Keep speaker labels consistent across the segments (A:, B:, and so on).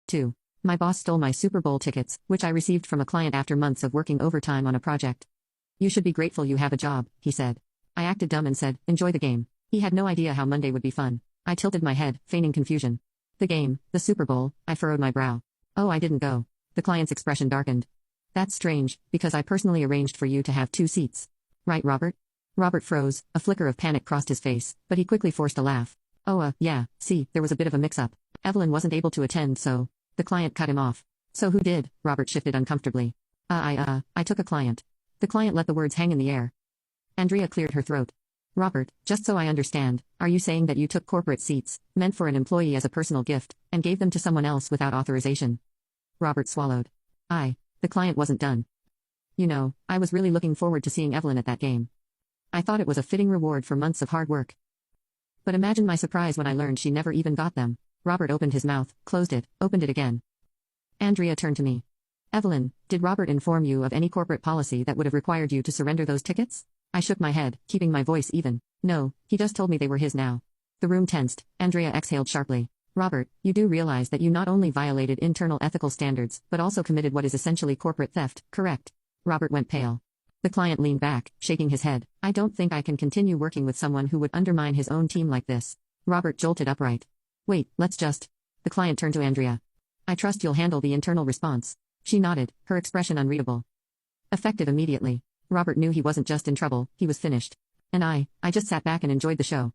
A: 2. My boss stole my Super Bowl tickets, which I received from a client after months of working overtime on a project. You should be grateful you have a job, he said. I acted dumb and said, enjoy the game. He had no idea how Monday would be fun. I tilted my head, feigning confusion. The game, the Super Bowl, I furrowed my brow. Oh, I didn't go. The client's expression darkened. That's strange, because I personally arranged for you to have 2 seats. Right, Robert? Robert froze, a flicker of panic crossed his face, but he quickly forced a laugh. Oh, yeah, see, there was a bit of a mix-up. Evelyn wasn't able to attend, so. The client cut him off. So who did? Robert shifted uncomfortably. I took a client. The client let the words hang in the air. Andrea cleared her throat. Robert, just so I understand, are you saying that you took corporate seats, meant for an employee as a personal gift, and gave them to someone else without authorization? Robert swallowed. The client wasn't done. You know, I was really looking forward to seeing Evelyn at that game. I thought it was a fitting reward for months of hard work. But imagine my surprise when I learned she never even got them. Robert opened his mouth, closed it, opened it again. Andrea turned to me. Evelyn, did Robert inform you of any corporate policy that would have required you to surrender those tickets? I shook my head, keeping my voice even. No, he just told me they were his now. The room tensed. Andrea exhaled sharply. Robert, you do realize that you not only violated internal ethical standards, but also committed what is essentially corporate theft, correct? Robert went pale. The client leaned back, shaking his head. I don't think I can continue working with someone who would undermine his own team like this. Robert jolted upright. Wait, let's just. The client turned to Andrea. I trust you'll handle the internal response. She nodded, her expression unreadable. Effective immediately. Robert knew he wasn't just in trouble, he was finished. And I just sat back and enjoyed the show.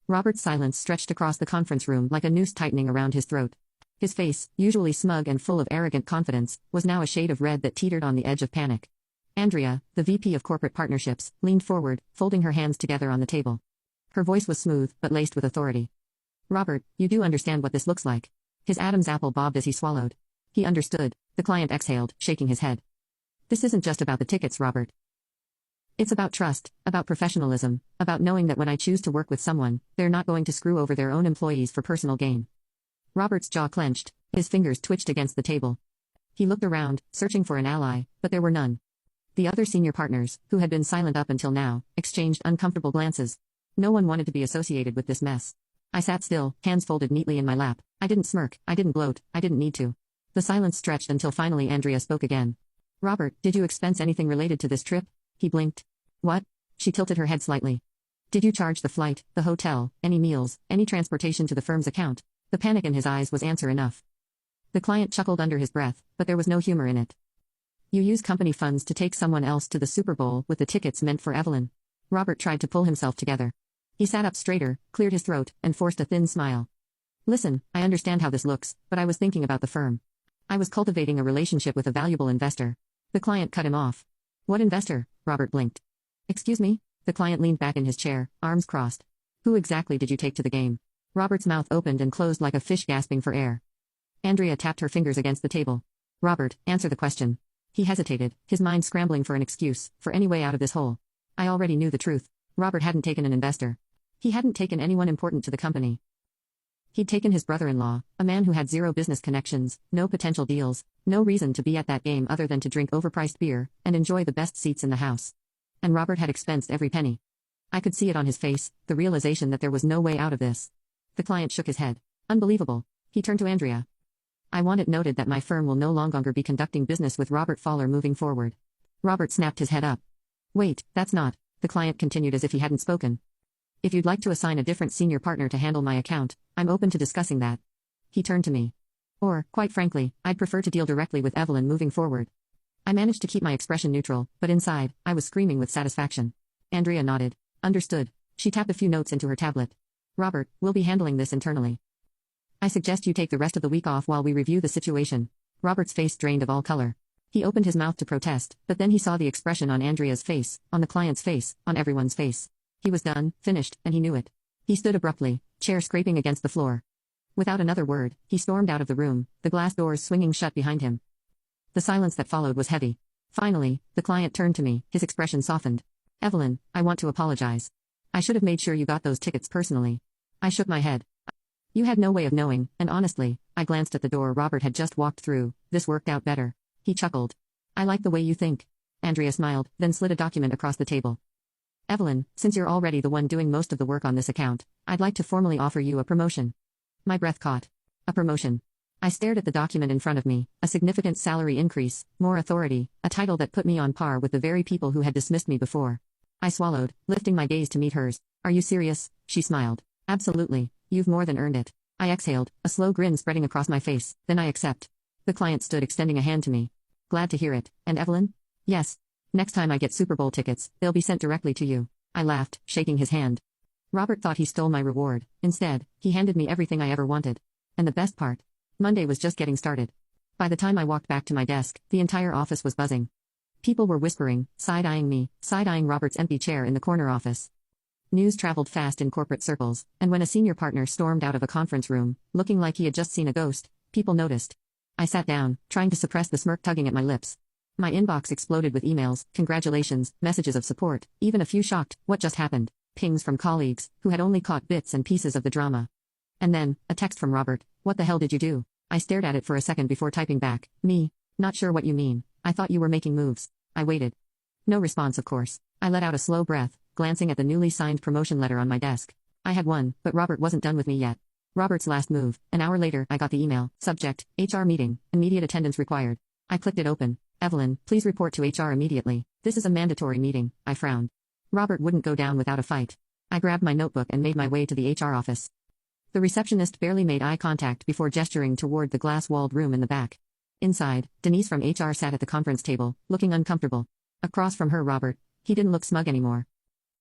A: Robert's silence stretched across the conference room like a noose tightening around his throat. His face, usually smug and full of arrogant confidence, was now a shade of red that teetered on the edge of panic. Andrea, the VP of Corporate Partnerships, leaned forward, folding her hands together on the table. Her voice was smooth, but laced with authority. Robert, you do understand what this looks like. His Adam's apple bobbed as he swallowed. He understood. The client exhaled, shaking his head. This isn't just about the tickets, Robert. It's about trust, about professionalism, about knowing that when I choose to work with someone, they're not going to screw over their own employees for personal gain. Robert's jaw clenched, his fingers twitched against the table. He looked around, searching for an ally, but there were none. The other senior partners, who had been silent up until now, exchanged uncomfortable glances. No one wanted to be associated with this mess. I sat still, hands folded neatly in my lap. I didn't smirk, I didn't gloat, I didn't need to. The silence stretched until finally Andrea spoke again. Robert, did you expense anything related to this trip? He blinked. What? She tilted her head slightly. Did you charge the flight, the hotel, any meals, any transportation to the firm's account? The panic in his eyes was answer enough. The client chuckled under his breath, but there was no humor in it. You use company funds to take someone else to the Super Bowl with the tickets meant for Evelyn. Robert tried to pull himself together. He sat up straighter, cleared his throat, and forced a thin smile. Listen, I understand how this looks, but I was thinking about the firm. I was cultivating a relationship with a valuable investor. The client cut him off. What investor? Robert blinked. Excuse me? The client leaned back in his chair, arms crossed. Who exactly did you take to the game? Robert's mouth opened and closed like a fish gasping for air. Andrea tapped her fingers against the table. Robert, answer the question. He hesitated, his mind scrambling for an excuse, for any way out of this hole. I already knew the truth. Robert hadn't taken an investor. He hadn't taken anyone important to the company. He'd taken his brother-in-law, a man who had zero business connections, no potential deals, no reason to be at that game other than to drink overpriced beer and enjoy the best seats in the house. And Robert had expensed every penny. I could see it on his face, the realization that there was no way out of this. The client shook his head. Unbelievable. He turned to Andrea. I want it noted that my firm will no longer be conducting business with Robert Fowler moving forward. Robert snapped his head up. Wait, that's not. The client continued as if he hadn't spoken. If you'd like to assign a different senior partner to handle my account, I'm open to discussing that. He turned to me. Or, quite frankly, I'd prefer to deal directly with Evelyn moving forward. I managed to keep my expression neutral, but inside, I was screaming with satisfaction. Andrea nodded. Understood. She tapped a few notes into her tablet. Robert, we'll be handling this internally. I suggest you take the rest of the week off while we review the situation. Robert's face drained of all color. He opened his mouth to protest, but then he saw the expression on Andrea's face, on the client's face, on everyone's face. He was done, finished, and he knew it. He stood abruptly, chair scraping against the floor. Without another word, he stormed out of the room, the glass doors swinging shut behind him. The silence that followed was heavy. Finally, the client turned to me, his expression softened. Evelyn, I want to apologize. I should have made sure you got those tickets personally. I shook my head. You had no way of knowing, and honestly, I glanced at the door Robert had just walked through. This worked out better. He chuckled. I like the way you think. Andrea smiled, then slid a document across the table. Evelyn, since you're already the one doing most of the work on this account, I'd like to formally offer you a promotion. My breath caught. A promotion. I stared at the document in front of me, a significant salary increase, more authority, a title that put me on par with the very people who had dismissed me before. I swallowed, lifting my gaze to meet hers. Are you serious? She smiled. Absolutely, you've more than earned it. I exhaled, a slow grin spreading across my face. Then I accept. The client stood extending a hand to me. Glad to hear it. And Evelyn? Yes. Next time I get Super Bowl tickets, they'll be sent directly to you. I laughed, shaking his hand. Robert thought he stole my reward. Instead, he handed me everything I ever wanted. And the best part? Monday was just getting started. By the time I walked back to my desk, the entire office was buzzing. People were whispering, side-eyeing me, side-eyeing Robert's empty chair in the corner office. News traveled fast in corporate circles, and when a senior partner stormed out of a conference room, looking like he had just seen a ghost, people noticed. I sat down, trying to suppress the smirk tugging at my lips. My inbox exploded with emails, congratulations, messages of support, even a few shocked, what just happened, pings from colleagues, who had only caught bits and pieces of the drama. And then, a text from Robert, what the hell did you do? I stared at it for a second before typing back, me. Not sure what you mean, I thought you were making moves. I waited. No response, of course. I let out a slow breath, glancing at the newly signed promotion letter on my desk. I had won, but Robert wasn't done with me yet. Robert's last move. An hour later, I got the email. Subject, HR meeting, immediate attendance required. I clicked it open. Evelyn, please report to HR immediately. This is a mandatory meeting. I frowned. Robert wouldn't go down without a fight. I grabbed my notebook and made my way to the HR office. The receptionist barely made eye contact before gesturing toward the glass-walled room in the back. Inside, Denise from HR sat at the conference table, looking uncomfortable. Across from her, Robert. He didn't look smug anymore.